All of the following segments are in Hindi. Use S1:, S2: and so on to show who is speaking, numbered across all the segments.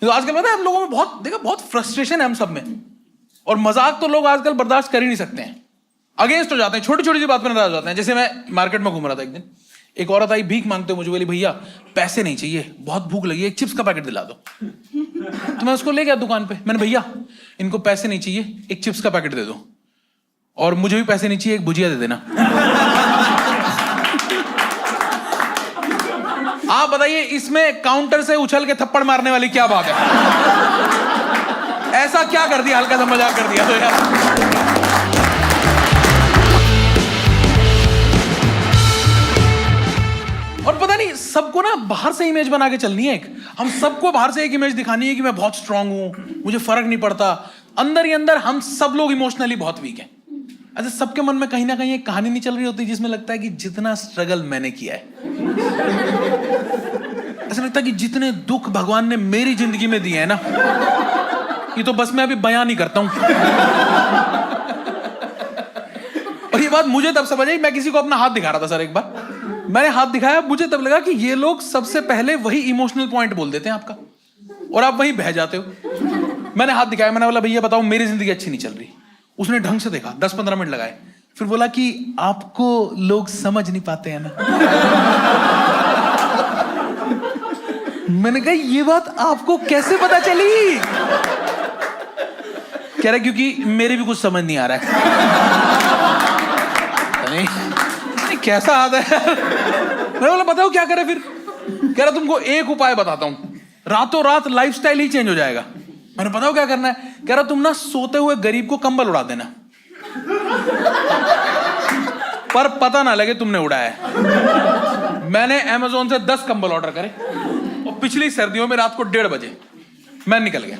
S1: तो आजकल पता है हम लोगों में बहुत फ्रस्ट्रेशन है हम सब में, और मजाक तो लोग आजकल बर्दाश्त कर ही नहीं सकते हैं, अगेंस्ट हो जाते हैं, छोटी छोटी सी बात पर नाराज हो जाते हैं। जैसे मैं मार्केट में घूम रहा था एक दिन, एक औरत आई भीख मांगते हुए मुझे, बोली भैया पैसे नहीं चाहिए, बहुत भूख लगी है, एक चिप्स का पैकेट दिला दो। तो मैं उसको ले गया दुकान पे, मैंने भैया इनको पैसे नहीं चाहिए, एक चिप्स का पैकेट दे दो, और मुझे भी पैसे नहीं चाहिए, एक भुजिया दे देना। आप बताइए इसमें काउंटर से उछल के थप्पड़ मारने वाली क्या बात है? ऐसा क्या कर दिया, हल्का सा मजाक कर दिया तो यार। और पता नहीं सबको ना बाहर से इमेज बना के चलनी है, एक हम सबको बाहर से एक इमेज दिखानी है कि मैं बहुत स्ट्रांग हूं, मुझे फर्क नहीं पड़ता। अंदर ही अंदर हम सब लोग इमोशनली बहुत वीक हैं। अच्छा, सबके मन में कहीं ना कहीं एक कहानी नहीं चल रही होती जिसमें लगता है कि जितना स्ट्रगल मैंने किया है, ऐसा लगता है कि जितने दुख भगवान ने मेरी जिंदगी में दिए हैं ना, ये तो बस मैं अभी बयान नहीं करता हूं। और ये बात मुझे तब समझ आई, मैं किसी को अपना हाथ दिखा रहा था सर, एक बार मैंने हाथ दिखाया, मुझे तब लगा कि ये लोग सबसे पहले वही इमोशनल पॉइंट बोल देते हैं आपका, और आप वहीं बह जाते हो। मैंने हाथ दिखाया, मैंने बोला भैया बताओ मेरी जिंदगी अच्छी नहीं चल रही। उसने ढंग से देखा, 10-15 मिनट लगाए, फिर बोला कि आपको लोग समझ नहीं पाते हैं ना। मैंने कहा ये बात आपको कैसे पता चली? कह रहा क्योंकि मेरे भी कुछ समझ नहीं आ रहा है। नहीं, कैसा हाथ है? मैं बोला बताओ क्या करे फिर? कह रहा तुमको एक उपाय बताता हूं, रातों रात लाइफस्टाइल ही चेंज हो जाएगा। मैंने बताओ क्या करना है? कह रहा तुम ना सोते हुए गरीब को कंबल उड़ा देना, पर पता ना लगे तुमने उड़ाया है। मैंने अमेज़न से 10 कंबल ऑर्डर करे, और पिछली सर्दियों में रात को 1:30 बजे मैं निकल गया।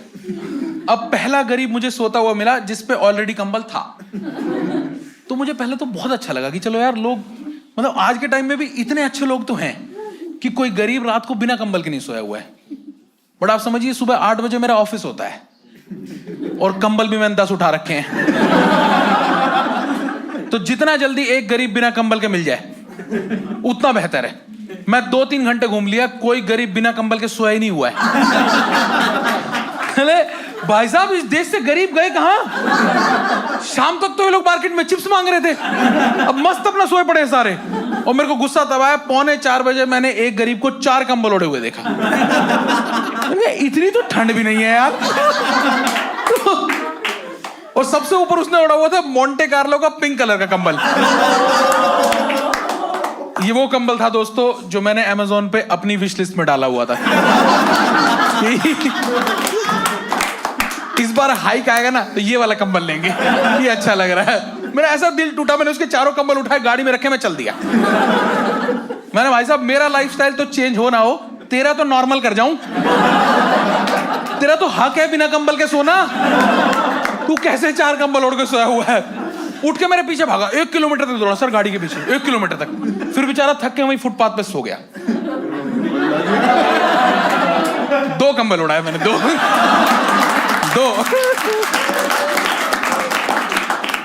S1: अब पहला गरीब मुझे सोता हुआ मिला जिसपे ऑलरेडी कंबल था। तो मुझे पहले तो बहुत अच्छा लगा कि चलो यार, लोग मतलब आज के टाइम में भी इतने अच्छे लोग तो हैं कि कोई गरीब रात को बिना कंबल के नहीं सोया हुआ है। बट आप समझिए सुबह 8 बजे मेरा ऑफिस होता है, और कंबल भी मैंने 10 उठा रखे हैं। तो जितना जल्दी एक गरीब बिना कंबल के मिल जाए उतना बेहतर है। मैं 2-3 घंटे घूम लिया, कोई गरीब बिना कंबल के सोया ही नहीं हुआ है। अरे भाई साहब, इस देश से गरीब गए कहां? शाम तक तो ये लोग मार्केट में चिप्स मांग रहे थे, अब मस्त अपना सोए पड़े सारे। और मेरे को गुस्सा तब आया, 3:45 बजे मैंने एक गरीब को 4 कंबल ओढ़े हुए देखा। इतनी तो ठंड भी नहीं है यार। और सबसे ऊपर उसने ओढ़ा हुआ था मोंटे कार्लो का पिंक कलर का कंबल। ये वो कंबल था दोस्तों जो मैंने अमेज़न पे अपनी विश लिस्ट में डाला हुआ था। इस बार हाइक आएगा ना तो ये वाला कंबल लेंगे, ये अच्छा लग रहा है। मेरा ऐसा दिल टूटा, मैंने उसके 4 कंबल उठाए, गाड़ी में रखे, मैं चल दिया। मैंने भाई साहब मेरा लाइफस्टाइल तो चेंज हो ना हो, तेरा तो नॉर्मल कर जाऊं। तेरा तो हक है बिना कंबल के सोना, तू कैसे 4 कंबल ओढ़ के सोया हुआ है? उठ के मेरे पीछे भागा, 1 किलोमीटर तक दौड़ा सर गाड़ी के पीछे, 1 किलोमीटर तक। फिर बेचारा थक के वहीं फुटपाथ पे सो गया। 2 कंबल उड़ाए मैंने, 2।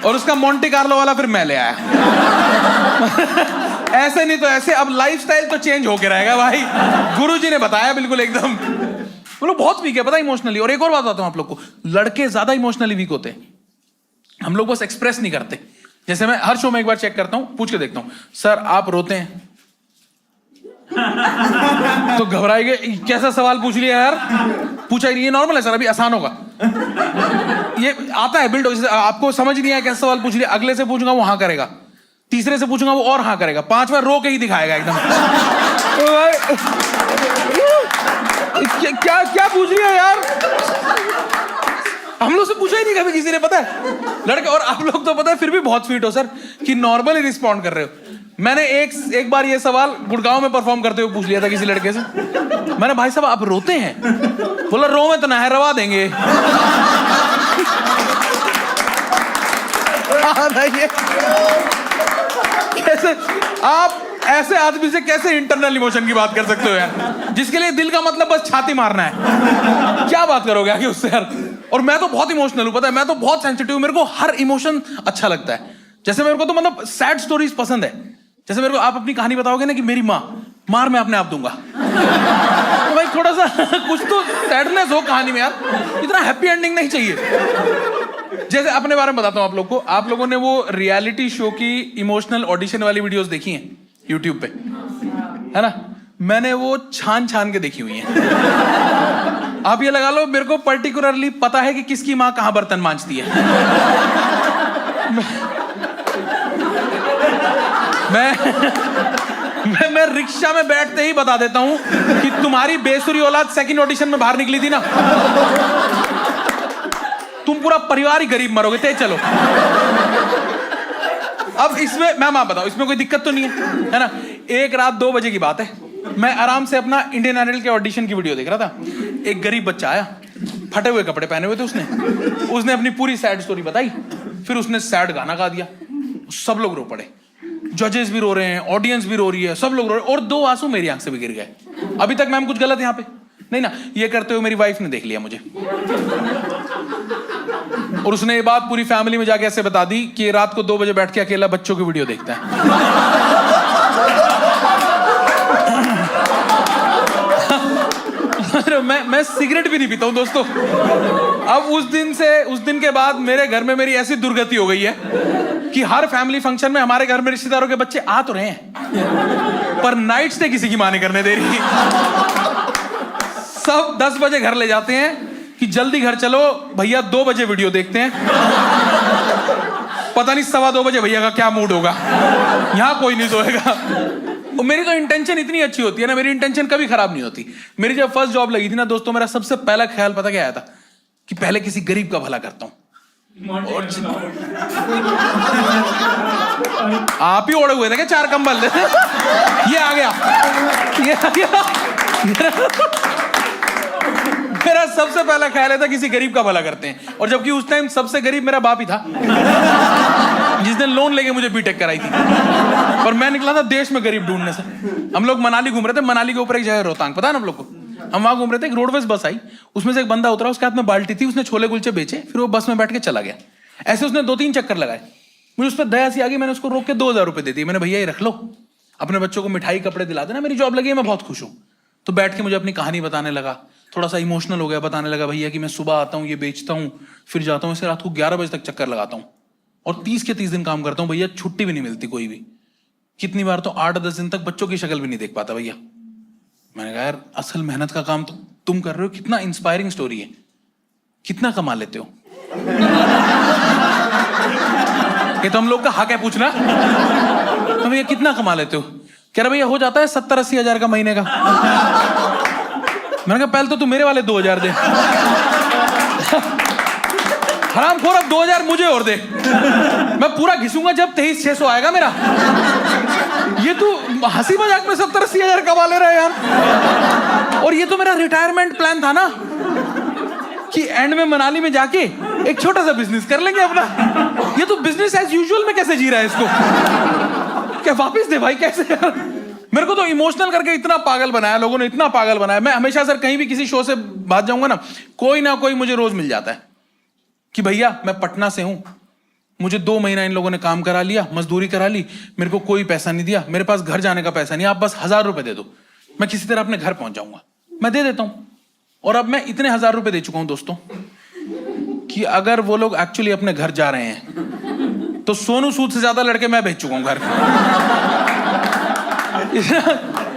S1: और उसका मोंटे कार्लो वाला फिर मैं ले आया। ऐसे नहीं तो ऐसे अब लाइफस्टाइल तो चेंज होके रहेगा भाई, गुरुजी ने बताया बिल्कुल एकदम। वो लोग बहुत वीक है पता है इमोशनली। और एक और बात बताता हूं आप लोग को, लड़के ज्यादा इमोशनली वीक होते हैं, हम लोग बस एक्सप्रेस नहीं करते। जैसे मैं हर शो में एक बार चेक करता हूं, पूछ के देखता हूं, सर आप रोते हैं? तो घबराएंगे, कैसा सवाल पूछ लिया यार, पूछा ही नहीं। ये नॉर्मल है सर, अभी आसान होगा। ये आता है बिल्ड, आपको समझ नहीं आया कैसा सवाल पूछ लिया, अगले से पूछूंगा वो हाँ करेगा, तीसरे से पूछूंगा वो और हाँ करेगा, 5 बार रो के ही दिखाएगा एकदम। क्या क्या पूछ लिया यार, हम लोग से पूछा ही नहीं कभी किसी ने, पता है लड़के। और आप लोग तो पता है फिर भी बहुत स्वीट हो सर कि नॉर्मली रिस्पॉन्ड कर रहे हो। मैंने एक बार ये सवाल गुड़गांव में परफॉर्म करते हुए पूछ लिया था किसी लड़के से। मैंने भाई साहब आप रोते हैं? बोला रो में तो ना है, रवा देंगे। कैसे आप ऐसे आदमी से कैसे इंटरनल इमोशन की बात कर सकते हो यार, जिसके लिए दिल का मतलब बस छाती मारना है? क्या बात करोगे आगे उससे यार। और मैं तो बहुत इमोशनल हूं, पता है मैं तो बहुत सेंसिटिव हूं, मेरे को हर इमोशन अच्छा लगता है। जैसे मेरे को तो मतलब सैड स्टोरीज पसंद है। जैसे मेरे को आप अपनी कहानी बताओगे ना कि मेरी मार मैं अपने आप दूंगा, तो भाई थोड़ा सा कुछ तो सैडनेस हो कहानी में यार, इतना हैप्पी एंडिंग नहीं चाहिए। जैसे अपने बारे में बताता हूँ आप लोग को, आप लोगों ने वो रियलिटी शो की इमोशनल ऑडिशन वाली वीडियोस देखी हैं यूट्यूब पे, है ना? मैंने वो छान छान के देखी हुई हैं। आप ये लगा लो मेरे को पर्टिकुलरली पता है कि किसकी माँ कहाँ बर्तन मांजती है। मैं रिक्शा में बैठते ही बता देता हूं कि तुम्हारी बेसुरी औलाद सेकंड ऑडिशन में बाहर निकली थी ना, तुम पूरा परिवार ही गरीब मरोगे, तेज चलो। अब इसमें मैं मां बताऊं, इसमें कोई दिक्कत तो नहीं है ना? एक रात 2 बजे की बात है, मैं आराम से अपना इंडियन आइडल के ऑडिशन की वीडियो देख रहा था। एक गरीब बच्चा आया, फटे हुए कपड़े पहने हुए थे उसने अपनी पूरी सैड स्टोरी बताई, फिर उसने सैड गाना गा दिया, सब लोग रो पड़े, जजेस भी रो रहे हैं, ऑडियंस भी रो रही है, सब लोग रो रहे हैं, और 2 आंसू मेरी आंख से भी गिर गए। अभी तक मैम कुछ गलत यहाँ पे नहीं ना? ये करते हुए मेरी वाइफ ने देख लिया मुझे, और उसने ये बात पूरी फैमिली में जाके ऐसे बता दी कि रात को 2 बजे बैठ के अकेला बच्चों की वीडियो देखता है। मैं सिगरेट भी नहीं पीता हूं दोस्तों। अब उस दिन के बाद मेरे घर में मेरी ऐसी दुर्गति हो गई है कि हर फैमिली फंक्शन में हमारे घर में रिश्तेदारों के बच्चे आ तो रहे हैं, पर नाइट स्टे किसी की मां नहीं करने दे रही। सब 10 बजे घर ले जाते हैं कि जल्दी घर चलो भैया, 2 बजे वीडियो देखते हैं। पता नहीं 2:15 बजे भैया का क्या मूड होगा, यहां कोई नहीं सोएगा। और मेरी तो इंटेंशन इतनी अच्छी होती है ना, मेरी इंटेंशन कभी खराब नहीं होती। मेरी जब फर्स्ट जॉब लगी थी ना दोस्तों, मेरा सबसे पहला ख्याल पता क्या आया था कि पहले किसी गरीब का भला करता हूं। और आप ही ओढ़े हुए थे क्या 4 कंबल? ये आ गया। मेरा सबसे पहला ख्याल था किसी गरीब का भला करते हैं, और जबकि उस टाइम सबसे गरीब मेरा बाप ही था, जिसने लोन लेके मुझे बीटेक कराई थी। और मैं निकला था देश में गरीब ढूंढने से। हम लोग मनाली घूम रहे थे, मनाली के ऊपर एक जगह है रोहतांग, पता है ना हम लोग को? हम वहां घूम रहे थे, एक रोडवेज बस आई, उसमें से एक बंदा उतरा, उसके हाथ में बाल्टी थी, उसने छोले कुलचे बेचे, फिर वो बस में बैठ के चला गया। ऐसे उसने 2-3 चक्कर लगाए, मुझे उस पर दया सी आ गई, मैंने उसको रोक के 2000 रुपए दे दिए। मैंने, भैया ये रख लो, अपने बच्चों को मिठाई कपड़े दिला देना, मेरी जॉब लगी है, मैं बहुत खुश हूँ। तो बैठ के मुझे अपनी कहानी बताने लगा, थोड़ा सा इमोशनल हो गया, बताने लगा भैया कि मैं सुबह आता हूँ, ये बेचता हूँ, फिर जाता हूँ, ऐसे रात को 11 बजे तक चक्कर लगाता हूँ, और 30 के 30 दिन काम करता हूँ भैया, छुट्टी भी नहीं मिलती कोई भी। कितनी बार तो 8-10 दिन तक बच्चों की शक्ल भी नहीं देख पाता भैया। मैंने कहा यार, असल मेहनत का काम तो तुम कर रहे हो, कितना इंस्पायरिंग स्टोरी है, कितना कमा लेते हो? ये तो हम लोग का हक है पूछना, तो भैया कितना कमा लेते हो? कह रहा भैया हो जाता है 70-80 हजार का महीने का। मैंने कहा पहले तो तू मेरे वाले 2000 दे। हरामखोर, अब 2000 मुझे और दे, मैं पूरा घिसूंगा जब 23,600 आएगा मेरा। ये तू हंसी मजाक में 70-80 हजार कमा ले रहा है यार। और ये तो मेरा रिटायरमेंट प्लान था ना, कि एंड में मनाली में जाके एक छोटा सा बिजनेस कर लेंगे अपना। ये तो बिजनेस एज यूजुअल में कैसे जी रहा है इसको? क्या वापस दे भाई, कैसे यार? मेरे को तो इमोशनल करके इतना पागल बनाया लोगों ने, इतना पागल बनाया। मैं हमेशा सर कहीं भी किसी शो से बात जाऊंगा ना कोई मुझे रोज मिल जाता है कि भैया मैं पटना से हूं, मुझे 2 महीना इन लोगों ने काम करा लिया, मजदूरी करा ली, मेरे को कोई पैसा नहीं दिया, मेरे पास घर जाने का पैसा नहीं, आप बस 1000 रुपए दे दो, मैं किसी तरह अपने घर पहुंच जाऊंगा। मैं दे देता हूं, और अब मैं इतने 1000 रुपए दे चुका हूं दोस्तों कि अगर वो लोग एक्चुअली अपने घर जा रहे हैं तो सोनू सूद से ज्यादा लड़के मैं भेज चुका हूं घर।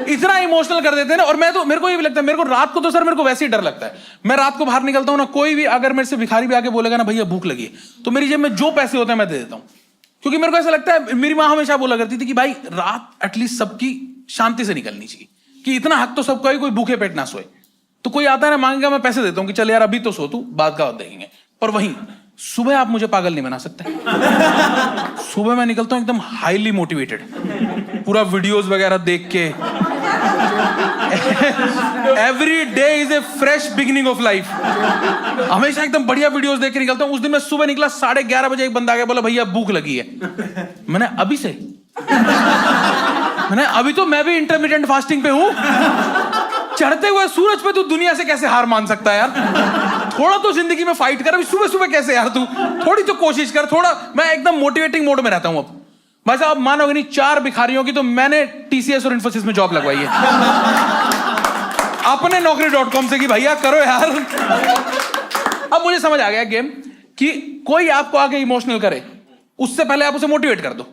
S1: इतना इमोशनल कर देते हैं ना। और मेरे को ये भी लगता है, मेरे को रात को तो सर मेरे को वैसे ही डर लगता है। मैं रात को बाहर निकलता हूं ना, कोई भी अगर मेरे से भिखारी भी आके बोलेगा ना भैया भूख लगी है, तो मेरी जेब में जो पैसे होते हैं मैं दे देता हूं, क्योंकि मेरे को ऐसा लगता है, मेरी माँ हमेशा बोला करती थी कि भाई रात एटलीस्ट सबकी शांति से निकलनी चाहिए, कि इतना हक तो सबका ही, कोई भूखे पेट ना सोए। तो कोई आता है ना मांगेगा, मैं पैसे देता हूं कि चल यार अभी तो सो तू, बाद का देंगे। पर वहीं सुबह आप मुझे पागल नहीं बना सकते। सुबह मैं निकलता हूं एकदम हाईली मोटिवेटेड, पूरा वीडियोस वगैरह देख के। Every day is a fresh beginning of life. हमेशा एकदम बढ़िया वीडियोस देख के निकलता हूं। उस दिन मैं सुबह निकला 11:30 बजे, एक बंदा आ गया, बोला भैया भूख लगी है। मैंने अभी से मैंने अभी तो मैं भी इंटरमिटेंट फास्टिंग पे हूं। चढ़ते हुए सूरज पे तू दुनिया से कैसे हार मान सकता है यार? थोड़ा तो जिंदगी में फाइट कर। अभी सुबह सुबह कैसे यार? तू थोड़ी तो कोशिश कर, थोड़ा। मैं एकदम मोटिवेटिंग मोड में रहता हूं अब। भाई साहब मानोगे नहीं, 4 भिखारियों की तो मैंने TCS और इन्फोसिस में जॉब लगवाई है। अपने Naukri.com से कि भैया करो यार। अब मुझे समझ आ गया गेम कि कोई आपको आके इमोशनल करे उससे पहले आप उसे मोटिवेट कर दो,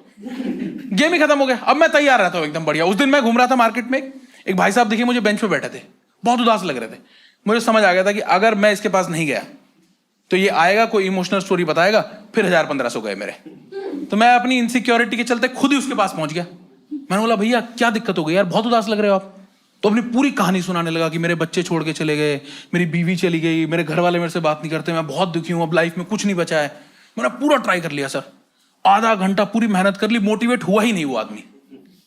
S1: गेम ही खत्म हो गया। अब मैं तैयार रहता हूँ एकदम बढ़िया। उस दिन मैं घूम रहा था मार्केट में, एक भाई साहब दिखे मुझे बेंच पे बैठे थे, बहुत उदास लग रहे थे। मुझे समझ आ गया था कि अगर मैं इसके पास नहीं गया तो ये आएगा कोई इमोशनल स्टोरी बताएगा, फिर 1000-1500 गए मेरे। तो मैं अपनी इनसिक्योरिटी के चलते खुद ही उसके पास पहुंच गया। मैंने बोला भैया क्या दिक्कत हो गई यार, बहुत उदास लग रहे हो आप। तो अपनी पूरी कहानी सुनाने लगा कि मेरे बच्चे छोड़ के चले गए, मेरी बीवी चली गई, मेरे घर वाले मेरे से बात नहीं करते, मैं बहुत दुखी हूँ, अब लाइफ में कुछ नहीं बचा है। मैंने पूरा ट्राई कर लिया सर, आधा घंटा पूरी मेहनत कर ली, मोटिवेट हुआ ही नहीं वो आदमी।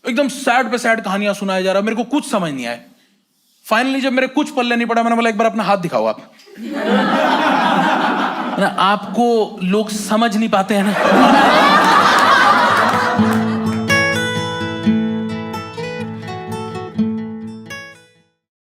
S1: एकदम सैड पे सैड कहानियां सुनाया जा रहा, मेरे को कुछ समझ नहीं आया। फाइनली जब मेरे कुछ पल्ले नहीं पड़ा, मैंने बोला एक बार अपना हाथ दिखाओ आप। आपको लोग समझ नहीं पाते हैं ना।